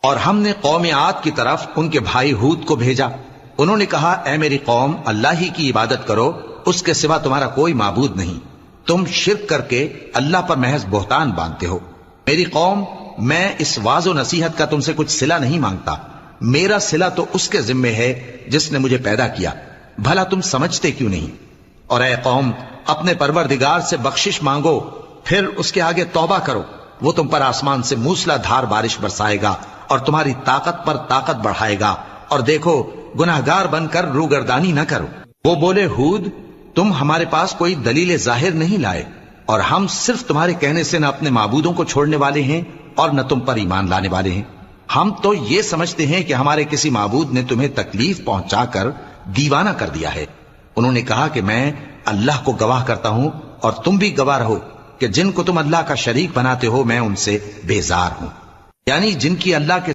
اور ہم نے قوم عاد کی طرف ان کے بھائی ہود کو بھیجا. انہوں نے کہا اے میری قوم اللہ ہی کی عبادت کرو، اس کے سوا تمہارا کوئی معبود نہیں. تم شرک کر کے اللہ پر محض بہتان باندھتے ہو. میری قوم، میں اس واعظ و نصیحت کا تم سے کچھ صلہ نہیں مانگتا. میرا صلہ تو اس کے ذمے ہے جس نے مجھے پیدا کیا. بھلا تم سمجھتے کیوں نہیں؟ اور اے قوم، اپنے پروردگار سے بخشش مانگو، پھر اس کے آگے توبہ کرو. وہ تم پر آسمان سے موسلا دھار بارش برسائے گا اور تمہاری طاقت پر طاقت بڑھائے گا. اور دیکھو گناہگار بن کر روگردانی نہ کرو. وہ بولے ہود، تم ہمارے پاس کوئی دلیل ظاہر نہیں لائے، اور ہم صرف تمہارے کہنے سے نہ اپنے معبودوں کو چھوڑنے والے ہیں اور نہ تم پر ایمان لانے والے ہیں. ہم تو یہ سمجھتے ہیں کہ ہمارے کسی معبود نے تمہیں تکلیف پہنچا کر دیوانہ کر دیا ہے. انہوں نے کہا کہ میں اللہ کو گواہ کرتا ہوں اور تم بھی گواہ رہو کہ جن کو تم اللہ کا شریک بناتے ہو میں ان سے بیزار ہوں، یعنی جن کی اللہ کے